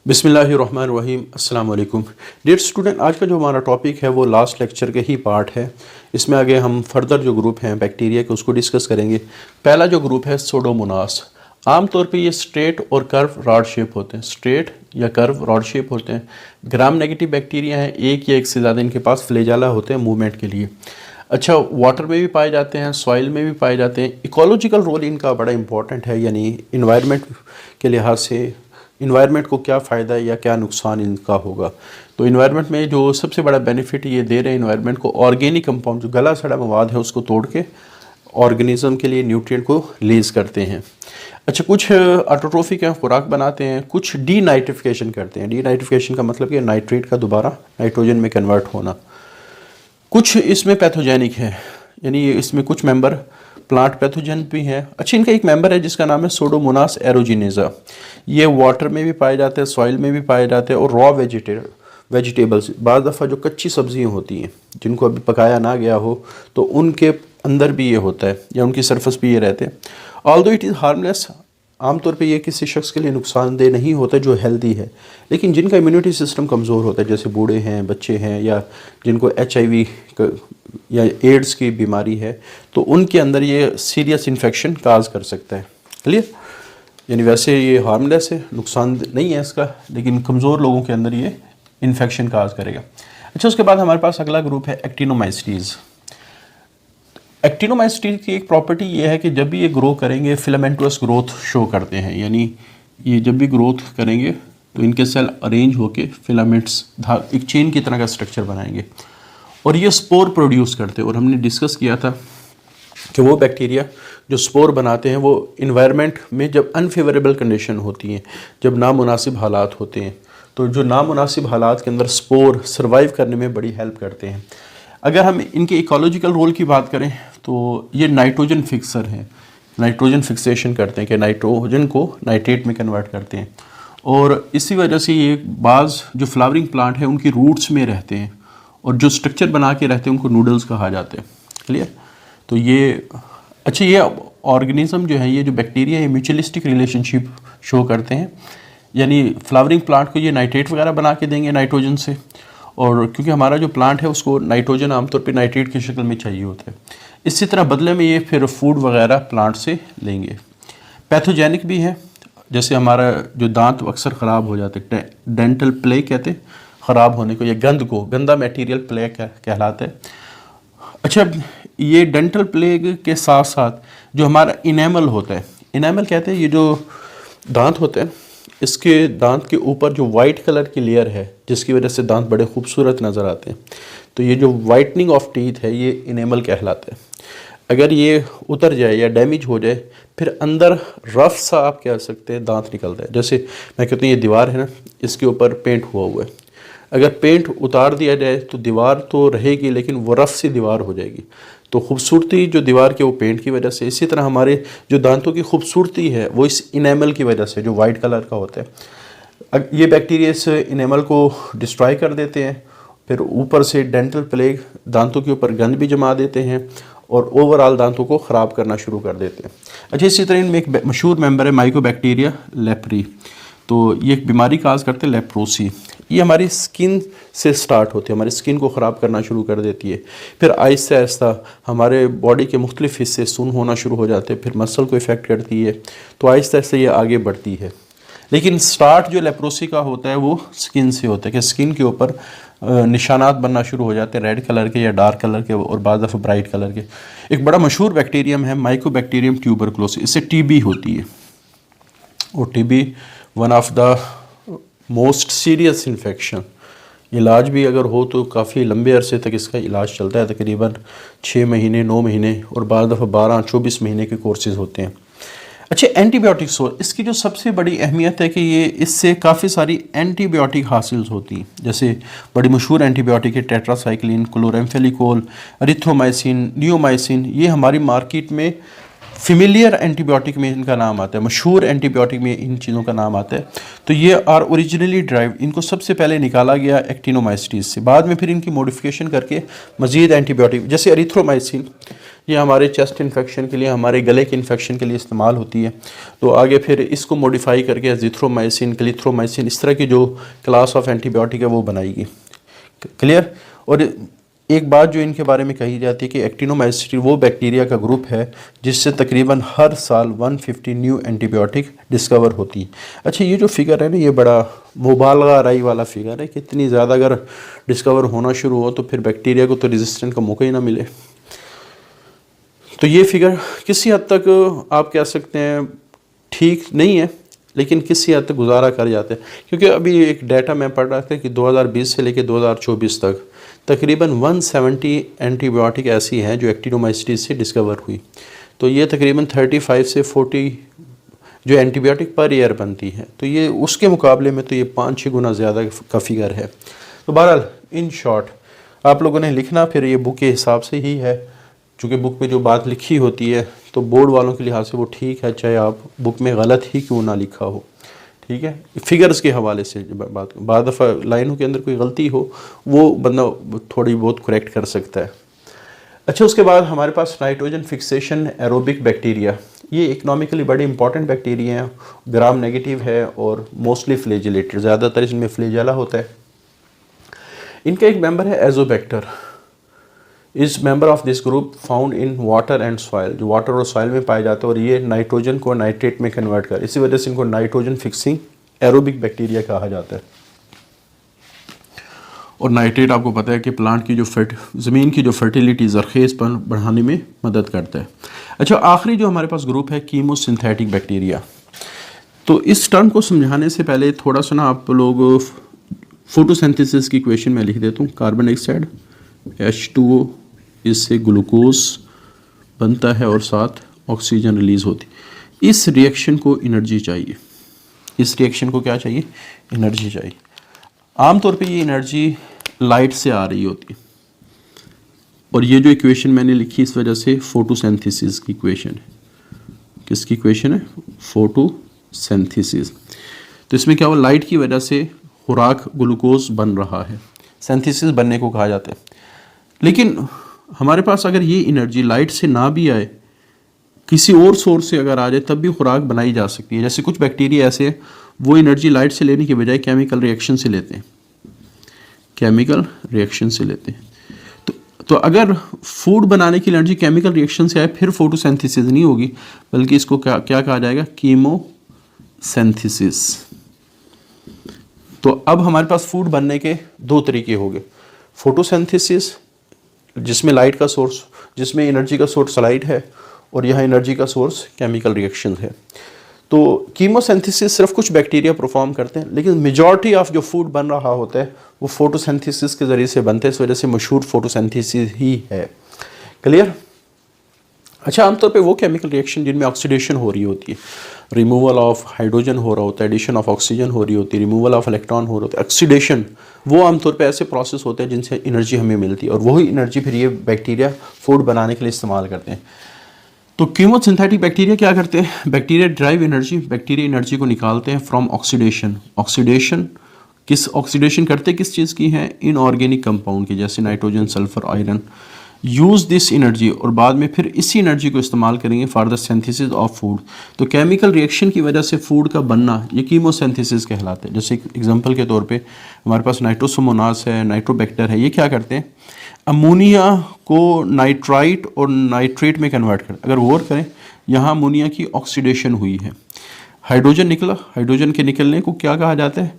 बिस्मिल्लाहिर्रहमानिर्रहीम अस्सलाम वालेकुम डियर स्टूडेंट। आज का जो हमारा टॉपिक है वो लास्ट लेक्चर के ही पार्ट है। इसमें आगे हम फर्दर जो ग्रुप हैं बैक्टीरिया के उसको डिस्कस करेंगे। पहला जो ग्रुप है सोडोमोनास। आमतौर पे ये स्ट्रेट और कर्व रॉड शेप होते हैं, स्ट्रेट या कर्व रॉड शेप होते हैं। ग्राम नेगेटिव बैक्टीरिया हैं, एक या एक से ज़्यादा इनके पास फ्लैजेला होते हैं मूवमेंट के लिए। अच्छा, वाटर में भी पाए जाते हैं, सॉइल में भी पाए जाते हैं। इकोलॉजिकल रोल इनका बड़ा इंपॉर्टेंट है, यानी इन्वायरमेंट के लिहाज से इन्वायरमेंट को क्या फ़ायदा या क्या नुकसान इनका होगा। तो इन्वायरमेंट में जो सबसे बड़ा बेनिफिट ये दे रहे हैं इन्वायरमेंट को, ऑर्गेनिक कंपाउंड जो गला सड़ा मवाद है उसको तोड़ के ऑर्गेनिज्म के लिए न्यूट्रिएंट को रिलीज़ करते हैं। अच्छा, कुछ ऑटोट्रोफिक हैं, खुराक बनाते हैं, कुछ डीनाइट्रिफिकेशन करते हैं। डीनाइट्रिफिकेशन का मतलब कि नाइट्रेट का दोबारा नाइट्रोजन में कन्वर्ट होना। कुछ इसमें पैथोजेनिक है, यानी इसमें कुछ मेंबर प्लांट पैथोजन भी हैं। अच्छा, इनका एक मेंबर है जिसका नाम है सोडोमोनास एरोजिनेजा। ये वाटर में भी पाए जाते हैं, सॉइल में भी पाए जाते हैं और रॉ वेजिटेबल्स, बाज़ दफ़ा जो कच्ची सब्जियां होती हैं जिनको अभी पकाया ना गया हो तो उनके अंदर भी ये होता है या उनकी सरफेस भी ये रहते हैं। ऑल्दो इट इज़ हार्मलेस, आमतौर पे ये किसी शख्स के लिए नुकसानदेह नहीं होता जो हेल्दी है, लेकिन जिनका इम्यूनिटी सिस्टम कमज़ोर होता है, जैसे बूढ़े हैं, बच्चे हैं, या जिनको HIV या एड्स की बीमारी है, तो उनके अंदर ये सीरियस इन्फेक्शन काज कर सकता है। क्लियर? यानी वैसे ये हार्मलेस है, नुकसान नहीं है इसका, लेकिन कमज़ोर लोगों के अंदर ये इन्फेक्शन काज करेगा। अच्छा, उसके बाद हमारे पास अगला ग्रुप है एक्टिनोमाइसीट्स। एक्टिनोमाइसीट्स की एक प्रॉपर्टी ये है कि जब भी ये ग्रो करेंगे फिलामेंटस ग्रोथ शो करते हैं, यानी ये जब भी ग्रोथ करेंगे तो इनके सेल अरेंज होके फिलामेंट्स एक चेन की तरह का स्ट्रक्चर बनाएंगे और ये स्पोर प्रोड्यूस करते हैं। और हमने डिस्कस किया था कि वो बैक्टीरिया जो स्पोर बनाते हैं वो इन्वायरमेंट में जब अनफेवरेबल कंडीशन होती हैं, जब नामुनासिब हालात होते हैं, तो जो नामुनासिब हालात के अंदर स्पोर सर्वाइव करने में बड़ी हेल्प करते हैं। अगर हम इनके इकोलॉजिकल रोल की बात करें तो ये नाइट्रोजन फिक्सर हैं, नाइट्रोजन फिक्सेशन करते हैं कि नाइट्रोजन को नाइट्रेट में कन्वर्ट करते हैं। और इसी वजह से ये बाज़ जो फ्लावरिंग प्लांट है उनकी रूट्स में रहते हैं और जो स्ट्रक्चर बना के रहते हैं उनको नूडल्स कहा जाते हैं। क्लियर? तो ये अच्छा, ये ऑर्गेनिज्म जो है, ये जो बैक्टीरिया है, म्यूचुअलिस्टिक रिलेशनशिप शो करते हैं, यानी फ्लावरिंग प्लांट को ये नाइट्रेट वगैरह बना के देंगे नाइट्रोजन से, और क्योंकि हमारा जो प्लांट है उसको नाइट्रोजन आमतौर पे नाइट्रेट की शक्ल में चाहिए होता है, इसी तरह बदले में ये फिर फूड वगैरह प्लांट से लेंगे। पैथोजेनिक भी है, जैसे हमारा जो दांत अक्सर ख़राब हो जाते हैं, डेंटल प्लेग कहते हैं ख़राब होने को, या गंद को, गंदा मटेरियल प्लेग कहलाता है। अच्छा, ये डेंटल प्लेग के साथ साथ जो हमारा इनेमल होता है, इनेमल कहते हैं ये जो दांत होते हैं, इसके दांत के ऊपर जो वाइट कलर की लेयर है जिसकी वजह से दांत बड़े खूबसूरत नज़र आते हैं, तो ये जो वाइटनिंग ऑफ टीथ है ये इनेमल कहलाता है। अगर ये उतर जाए या डैमेज हो जाए फिर अंदर रफ सा आप कह सकते हैं दांत निकलता है। जैसे मैं कहता हूँ ये दीवार है ना, इसके ऊपर पेंट हुआ है, अगर पेंट उतार दिया जाए तो दीवार तो रहेगी लेकिन वो रफ सी दीवार हो जाएगी। तो खूबसूरती जो दीवार के वो पेंट की वजह से, इसी तरह हमारे जो दांतों की खूबसूरती है वो इस इनेमल की वजह से जो वाइट कलर का होता है। ये बैक्टीरिया इस इनेमल को डिस्ट्रॉय कर देते हैं, फिर ऊपर से डेंटल प्लेग दांतों के ऊपर गंद भी जमा देते हैं और ओवरऑल दांतों को ख़राब करना शुरू कर देते हैं। अच्छा, इसी तरह इनमें एक मशहूर मेंबर है माइकोबैक्टीरिया लेप्री। तो ये एक बीमारी काज करते हैं लेप्रोसी। ये हमारी स्किन से स्टार्ट होती है, हमारी स्किन को ख़राब करना शुरू कर देती है, फिर आहिस्ता आहिस्ता हमारे बॉडी के मुख्तलिफ हिस्से सुन्न होना शुरू हो जाते हैं, फिर मसल को इफ़ेक्ट करती है, तो आहिस्ता आहिस्ता ये आगे बढ़ती है। लेकिन स्टार्ट जो लेप्रोसी का होता है वो स्किन से होता है कि स्किन के ऊपर निशानात बनना शुरू हो जाते हैं रेड कलर के या डार्क कलर के और बाद दफ़ा ब्राइट कलर के। एक बड़ा मशहूर बैक्टीरियम है माइकोबैक्टीरियम ट्यूबरकुलोसिस, इससे TB होती है और TB one of the most serious infection. इलाज भी अगर हो तो काफ़ी लंबे अरसे तक इसका इलाज चलता है, तकरीबन 6 महीने 9 महीने और बाद दफ़ा 12-24 महीने के कोर्सेज होते हैं। अच्छा, एंटीबायोटिक्स हो, इसकी जो सबसे बड़ी अहमियत है कि ये इससे काफ़ी सारी एंटीबायोटिक हासिल होती हैं। जैसे बड़ी मशहूर एंटीबायोटिक है टेट्रासाइक्लिन, क्लोरेम्फेनिकोल, एरिथ्रोमाइसिन, नियोमाइसिन। ये हमारी मार्केट में फेमिलियर एंटीबायोटिक में इनका नाम आता है, मशहूर एंटीबायोटिक में इन चीज़ों का नाम आता है। तो ये आर ओरिजिनली ड्राइव, इनको सबसे पहले निकाला गया एक्टिनोमाइसीट्स से, बाद में फिर इनकी मॉडिफिकेशन करके मज़ीद एंटीबायोटिक, जैसे एरिथ्रोमाइसिन ये हमारे चेस्ट इन्फेक्शन के लिए, हमारे गले के इन्फेक्शन के लिए इस्तेमाल होती है। तो आगे फिर इसको मॉडिफाई करके एजिथ्रोमाइसिन, क्लिथ्रोमाइसिन, इस तरह की जो क्लास ऑफ एंटीबायोटिक है वो बनाएगी। क्लियर। और एक बात जो इनके बारे में कही जाती है कि एक्टिनोमाइसिन वो बैक्टीरिया का ग्रुप है जिससे तकरीबन हर साल 150 न्यू एंटीबायोटिक डिस्कवर होती है। अच्छा, ये जो फिगर है ना, ये बड़ा मुबालगा राई वाला फिगर है कि इतनी ज़्यादा अगर डिस्कवर होना शुरू हो तो फिर बैक्टीरिया को तो रेजिस्टेंट का मौका ही ना मिले। तो ये फिगर किसी हद तक आप कह सकते हैं ठीक नहीं है, लेकिन किसी हद तक गुजारा कर जाते हैं, क्योंकि अभी एक डाटा मैं पढ़ रहा था कि 2020 से लेकर 2024 तक तकरीबन 170 एंटीबायोटिक ऐसी हैं जो एक्टिनोमाइसिस से डिस्कवर हुई। तो ये तकरीबन 35 से 40 जो एंटीबायोटिक पर ईयर बनती है, तो ये उसके मुकाबले में तो ये 5-6 गुना ज़्यादा का फिगर है। तो बहरहाल इन शॉर्ट आप लोगों ने लिखना फिर ये बुक के हिसाब से ही है, चूँकि बुक में जो बात लिखी होती है तो बोर्ड वालों के लिहाज से वो ठीक है, चाहे आप बुक में गलत ही क्यों ना लिखा हो। ठीक है, फिगर्स के हवाले से बात, बाद दफ़ा लाइनों के अंदर कोई गलती हो वो बंदा थोड़ी बहुत करेक्ट कर सकता है। अच्छा, उसके बाद हमारे पास नाइट्रोजन फिक्सेशन एरोबिक बैक्टीरिया, ये इकोनॉमिकली बड़े इंपॉर्टेंट बैक्टीरिया हैं, ग्राम नेगेटिव है और मोस्टली फ्लैजेलेटेड, ज़्यादातर इसमें फ्लैजेला होता है। इनका एक मेंबर है एजोबैक्टर, इस member of this group found in water and soil, जो वाटर और सॉइल में पाया जाता है और ये नाइट्रोजन को नाइट्रेट में कन्वर्ट कर, इसी वजह से इनको नाइट्रोजन फिक्सिंग एरोबिक बैक्टीरिया कहा जाता है। और नाइट्रेट आपको पता है कि प्लांट की जो ज़मीन की जो फर्टिलिटी ज़रखेज़ पर बढ़ाने में मदद करता है। अच्छा, आखिरी जो हमारे पास ग्रुप है कीमोसिंथेटिक बैक्टीरिया। तो इस टर्म को समझाने से पहले थोड़ा सा ना आप लोग फोटोसिंथेसिस की इक्वेशन में लिख देता हूँ। कार्बन डाइऑक्साइड H2O, इससे ग्लूकोज बनता है और साथ ऑक्सीजन रिलीज़ होती। इस रिएक्शन को एनर्जी चाहिए, इस रिएक्शन को क्या चाहिए? एनर्जी चाहिए। आमतौर पे ये एनर्जी लाइट से आ रही होती है, और ये जो इक्वेशन मैंने लिखी इस वजह से फोटोसिंथेसिस की इक्वेशन है। किसकी इक्वेशन है? फोटोसिंथेसिस। तो इसमें क्या हुआ, लाइट की वजह से खुराक ग्लूकोज बन रहा है, सिंथेसिस बनने को कहा जाता है। लेकिन हमारे पास अगर ये एनर्जी लाइट से ना भी आए, किसी और सोर्स से अगर आ जाए, तब भी खुराक बनाई जा सकती है। जैसे कुछ बैक्टीरिया ऐसे हैं वो एनर्जी लाइट से लेने के बजाय केमिकल रिएक्शन से लेते हैं, केमिकल रिएक्शन से लेते हैं। तो अगर फूड बनाने की एनर्जी केमिकल रिएक्शन से आए फिर फोटोसिंथेसिस नहीं होगी, बल्कि इसको क्या कहा जाएगा? कीमोसिंथेसिस। तो अब हमारे पास फूड बनने के दो तरीके हो गए, फोटोसिंथेसिस जिसमें लाइट का सोर्स, जिसमें एनर्जी का सोर्स लाइट है, और यहाँ एनर्जी का सोर्स केमिकल रिएक्शन है। तो कीमोसिंथेसिस सिर्फ कुछ बैक्टीरिया परफॉर्म करते हैं, लेकिन मेजॉरिटी ऑफ जो फूड बन रहा होता है वो फोटोसिंथेसिस के ज़रिए से बनते हैं। इस वजह से मशहूर फोटोसिंथेसिस ही है। क्लियर? अच्छा, आमतौर पे वो केमिकल रिएक्शन जिनमें ऑक्सीडेशन हो रही होती है, रिमूवल ऑफ हाइड्रोजन हो रहा होता है, एडिशन ऑफ ऑक्सीजन हो रही होती है, रिमूवल ऑफ इलेक्ट्रॉन हो रहा होता है, ऑक्सीडेशन, वो आमतौर पे ऐसे प्रोसेस होते हैं जिनसे एनर्जी हमें मिलती है, और वही एनर्जी फिर ये बैक्टीरिया फूड बनाने के लिए इस्तेमाल करते हैं। तो कीमोसिंथेटिक बैक्टीरिया क्या करते हैं? Bacteria drive energy, bacteria energy को निकालते हैं फ्रॉम ऑक्सीडेशन। ऑक्सीडेशन ऑक्सीडेशन करते किस चीज़ की है? इनऑर्गेनिक कंपाउंड की, जैसे nitrogen, sulphur, iron. Use this energy, और बाद में फिर इसी एनर्जी को इस्तेमाल करेंगे for the synthesis of food. तो केमिकल रिएक्शन की वजह से फूड का बनना ये कीमोसिंथेसिस कहलाता है। जैसे एग्जांपल के तौर पे हमारे पास नाइट्रोसोमोनास है, नाइट्रोबैक्टर है, ये क्या करते हैं? अमोनिया को नाइट्राइट और नाइट्रेट में कन्वर्ट करते हैं। अगर गौर करें, यहाँ अमोनिया की ऑक्सीडेशन हुई है, हाइड्रोजन निकला, हाइड्रोजन के निकलने को क्या कहा जाता है?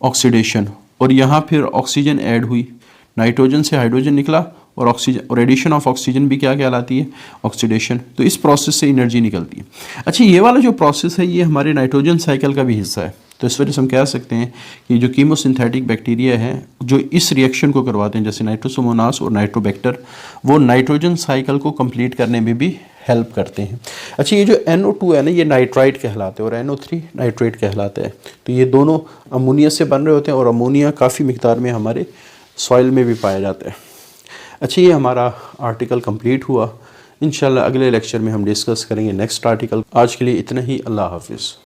ऑक्सीडेशन। और यहाँ फिर ऑक्सीजन ऐड हुई, नाइट्रोजन से हाइड्रोजन निकला, और ऑक्सीजन, और एडिशन ऑफ ऑक्सीजन भी क्या कहलाती है? ऑक्सीडेशन। तो इस प्रोसेस से एनर्जी निकलती है। अच्छा, ये वाला जो प्रोसेस है ये हमारे नाइट्रोजन साइकिल का भी हिस्सा है। तो इस वजह से हम कह सकते हैं कि जो कीमोसिंथेटिक बैक्टीरिया है जो इस रिएक्शन को करवाते हैं, जैसे नाइट्रोसोमोनास और नाइट्रोबैक्टर, वो नाइट्रोजन साइकिल को कंप्लीट करने में भी हेल्प करते हैं। अच्छा, ये जो NO2 है ना, ये नाइट्राइट कहलाते हैं और NO3 नाइट्रेट कहलाता है। तो ये दोनों अमोनिया से बन रहे होते हैं, और अमोनिया काफ़ी मिकदार में हमारे सॉइल में भी पाया जाता है। अच्छा, ये हमारा आर्टिकल कंप्लीट हुआ। इंशाल्लाह अगले लेक्चर में हम डिस्कस करेंगे नेक्स्ट आर्टिकल। आज के लिए इतना ही। अल्लाह हाफिज़।